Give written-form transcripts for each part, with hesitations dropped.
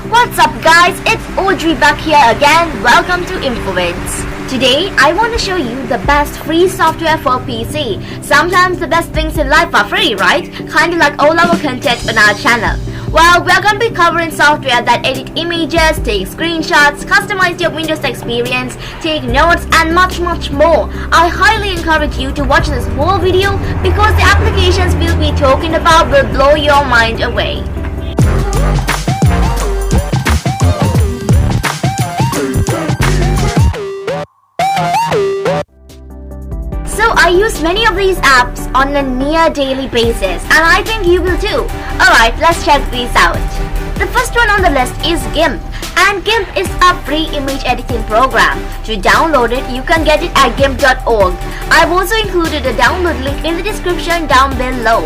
What's up guys, it's Audrey back here again. Welcome to Infovids. Today, I want to show you the best free software for PC. Sometimes the best things in life are free, right? Kinda like all our content on our channel. Well, we're going to be covering software that edit images, take screenshots, customize your Windows experience, take notes and much more. I highly encourage you to watch this whole video because the applications we'll be talking about will blow your mind away. So I use many of these apps on a near daily basis and I think you will too. Alright, let's check these out. The first one on the list is GIMP, and GIMP is a free image editing program. To download it, you can get it at gimp.org. I've also included a download link in the description down below.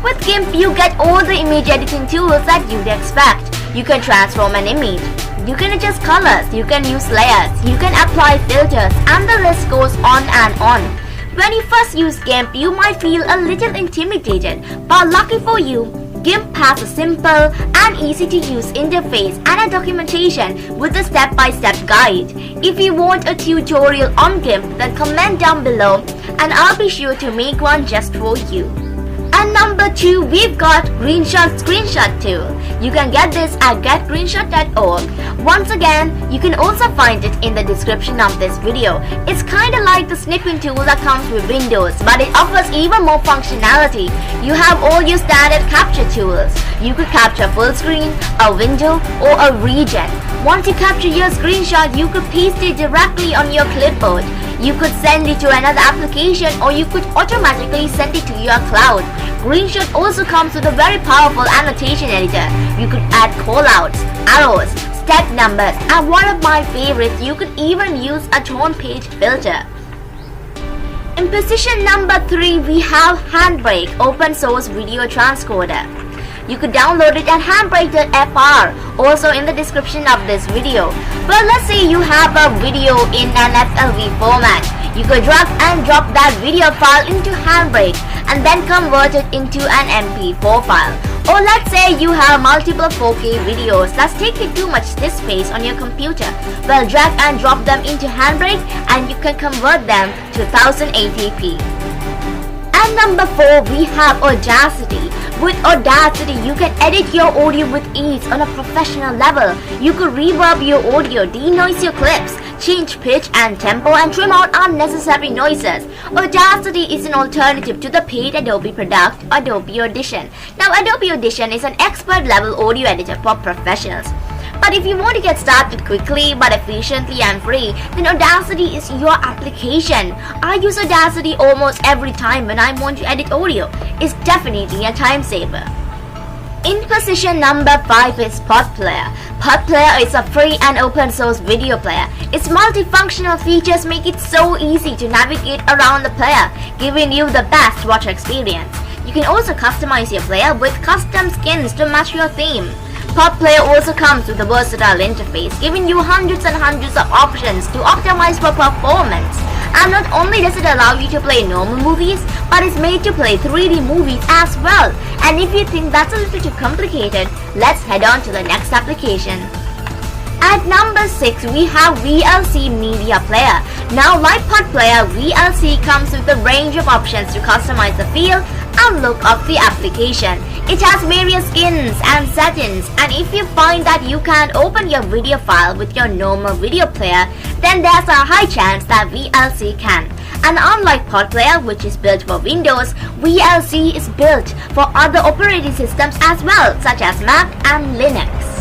With GIMP, you get all the image editing tools that you'd expect. You can transform an image. You can adjust colors, you can use layers, you can apply filters, and the list goes on and on. When you first use GIMP, you might feel a little intimidated, but lucky for you, GIMP has a simple and easy to use interface and a documentation with a step-by-step guide. If you want a tutorial on GIMP, then comment down below and I'll be sure to make one just for you. And number 2, we've got GreenShot screenshot tool. You can get this at getgreenshot.org. Once again, you can also find it in the description of this video. It's kinda like the snipping tool that comes with Windows, but it offers even more functionality. You have all your standard capture tools. You could capture full screen, a window, or a region. Once you capture your screenshot, you could paste it directly on your clipboard. You could send it to another application or you could automatically send it to your cloud. GreenShot also comes with a very powerful annotation editor. You could add callouts, arrows, step numbers, and one of my favorites, you could even use a tone page filter. In position number 3, we have Handbrake open source video transcoder. You could download it at handbrake.fr, also in the description of this video. But let's say you have a video in an FLV format. You could drag and drop that video file into Handbrake and then convert it into an MP4 file. Or let's say you have multiple 4K videos that's taking too much disk space on your computer. Well, drag and drop them into Handbrake and you can convert them to 1080p. And number 4, we have Audacity. With Audacity, you can edit your audio with ease on a professional level. You could reverb your audio, denoise your clips, change pitch and tempo, and trim out unnecessary noises. Audacity is an alternative to the paid Adobe product, Adobe Audition. Now, Adobe Audition is an expert-level audio editor for professionals. But if you want to get started quickly but efficiently and free, then Audacity is your application. I use Audacity almost every time when I want to edit audio. It's definitely a time saver. In position number 5 is PotPlayer. PotPlayer is a free and open source video player. Its multifunctional features make it so easy to navigate around the player, giving you the best watch experience. You can also customize your player with custom skins to match your theme. PotPlayer also comes with a versatile interface, giving you hundreds and hundreds of options to optimize for performance. And not only does it allow you to play normal movies, but it's made to play 3D movies as well. And if you think that's a little too complicated, let's head on to the next application. At number 6, we have VLC Media Player. Now, like PotPlayer, VLC comes with a range of options to customize the feel and look of the application. It has various skins and settings, and if you find that you can't open your video file with your normal video player, then there's a high chance that VLC can. And unlike PotPlayer, which is built for Windows, VLC is built for other operating systems as well, such as Mac and Linux.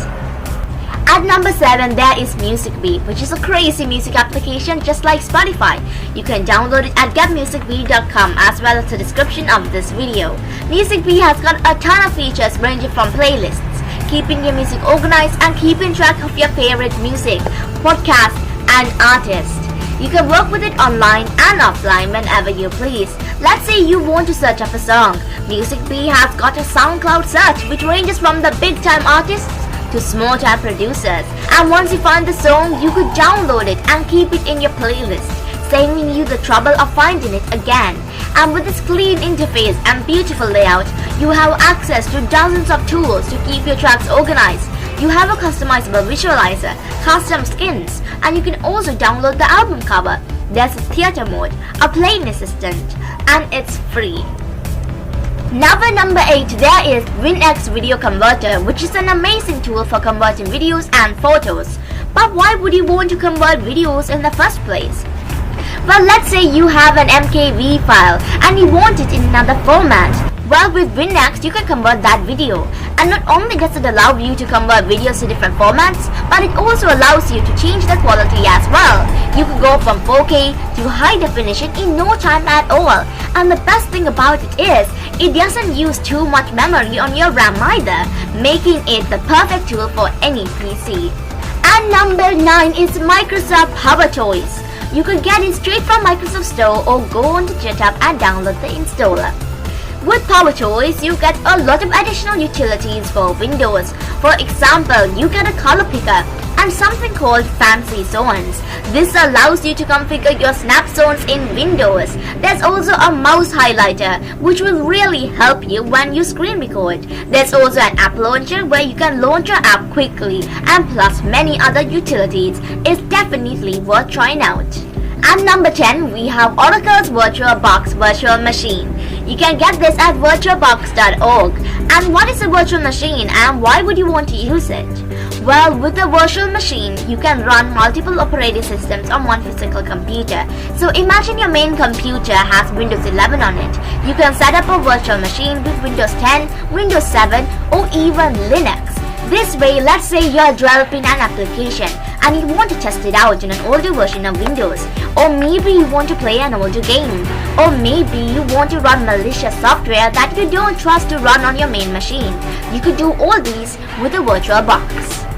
At number 7, there is MusicBee, which is a crazy music application just like Spotify. You can download it at getmusicbee.com as well as the description of this video. MusicBee has got a ton of features ranging from playlists, keeping your music organized and keeping track of your favorite music, podcasts, and artists. You can work with it online and offline whenever you please. Let's say you want to search up a song. MusicBee has got a SoundCloud search which ranges from the big-time artists to small-time producers. And once you find the song, you could download it and keep it in your playlist, saving you the trouble of finding it again. And with its clean interface and beautiful layout, you have access to dozens of tools to keep your tracks organized. You have a customizable visualizer, custom skins, and you can also download the album cover. There's a theater mode, a playing assistant, and it's free. Now at number 8, there is WinX Video Converter, which is an amazing tool for converting videos and photos. But why would you want to convert videos in the first place? Well, let's say you have an MKV file and you want it in another format. Well, with WinX, you can convert that video. And not only does it allow you to convert videos to different formats, but it also allows you to change the quality as well. You can go from 4K to high definition in no time at all. And the best thing about it is, it doesn't use too much memory on your RAM either, making it the perfect tool for any PC. And number 9 is Microsoft PowerToys. You can get it straight from Microsoft Store or go onto GitHub and download the installer. With PowerToys, you get a lot of additional utilities for Windows. For example, you get a color picker and something called Fancy Zones. This allows you to configure your snap zones in Windows. There's also a mouse highlighter, which will really help you when you screen record. There's also an app launcher where you can launch your app quickly, and plus many other utilities. It's definitely worth trying out. And number 10, we have Oracle's VirtualBox virtual machine. You can get this at virtualbox.org. And what is a virtual machine and why would you want to use it? Well, with a virtual machine, you can run multiple operating systems on one physical computer. So imagine your main computer has Windows 11 on it. You can set up a virtual machine with Windows 10, Windows 7, or even Linux. This way, let's say you're developing an application and you want to test it out in an older version of Windows, or maybe you want to play an older game, or maybe you want to run malicious software that you don't trust to run on your main machine. You could do all these with a VirtualBox.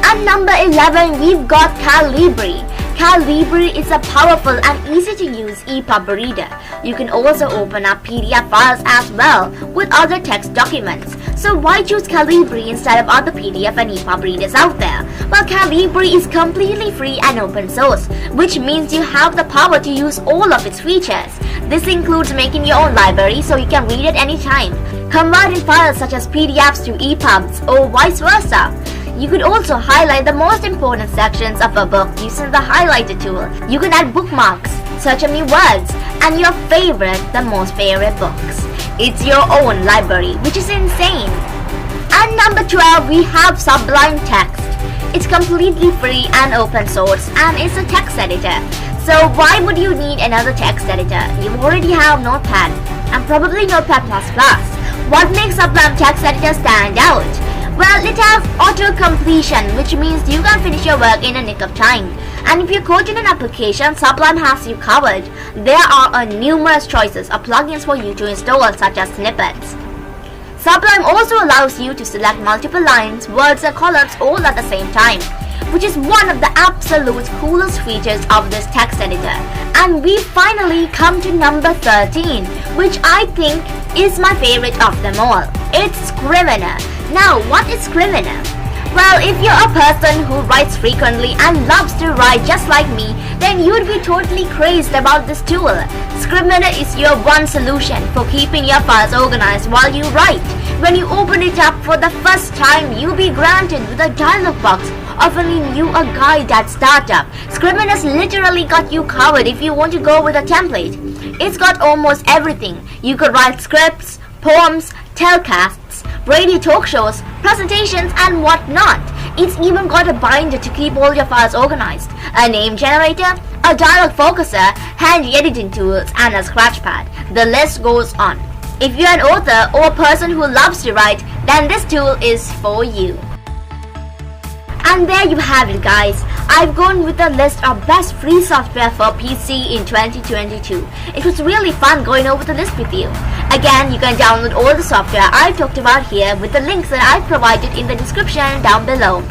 And number 11, we've got Calibre. Calibre is a powerful and easy to use EPUB reader. You can also open up PDF files as well with other text documents. So why choose Calibre instead of other PDF and EPUB readers out there? Well, Calibre is completely free and open source, which means you have the power to use all of its features. This includes making your own library so you can read it anytime, converting files such as PDFs to EPUBs or vice versa. You could also highlight the most important sections of a book using the highlighter tool. You can add bookmarks, search up new words, and your most favorite books. It's your own library, which is insane. And number 12, we have Sublime Text. It's completely free and open source, and it's a text editor. So why would you need another text editor? You already have Notepad, and probably Notepad++. What makes Sublime Text Editor stand out? Well, it has auto-completion, which means you can finish your work in a nick of time. And if you're coding an application, Sublime has you covered. There are numerous choices of plugins for you to install, such as snippets. Sublime also allows you to select multiple lines, words, and columns all at the same time, which is one of the absolute coolest features of this text editor. And we finally come to number 13, which I think is my favorite of them all. It's Scrivener. Now, what is Scrivener? Well, if you're a person who writes frequently and loves to write just like me, then you'd be totally crazed about this tool. Scrivener is your one solution for keeping your files organized while you write. When you open it up for the first time, you'll be granted with a dialog box offering you a guide at startup. Scrivener's literally got you covered if you want to go with a template. It's got almost everything. You could write scripts, poems, telecasts, radio talk shows, presentations, and whatnot. It's even got a binder to keep all your files organized, a name generator, a dialog focuser, handy editing tools, and a scratchpad. The list goes on. If you're an author or a person who loves to write, then this tool is for you. And there you have it, guys. I've gone with a list of best free software for PC in 2022. It was really fun going over the list with you. Again, you can download all the software I've talked about here with the links that I've provided in the description down below.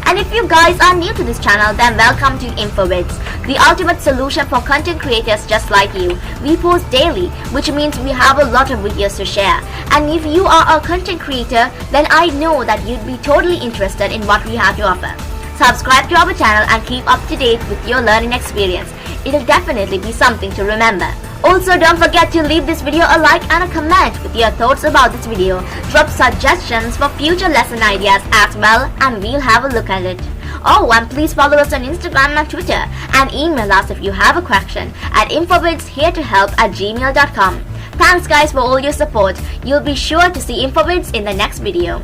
And if you guys are new to this channel, then welcome to Infovids, the ultimate solution for content creators just like you. We post daily, which means we have a lot of videos to share. And if you are a content creator, then I know that you'd be totally interested in what we have to offer. Subscribe to our channel and keep up to date with your learning experience. It'll definitely be something to remember. Also, don't forget to leave this video a like and a comment with your thoughts about this video. Drop suggestions for future lesson ideas as well, and we'll have a look at it. Oh, and please follow us on Instagram and Twitter, and email us if you have a question at infovidsheretohelp@gmail.com. Thanks guys for all your support. You'll be sure to see Infovids in the next video.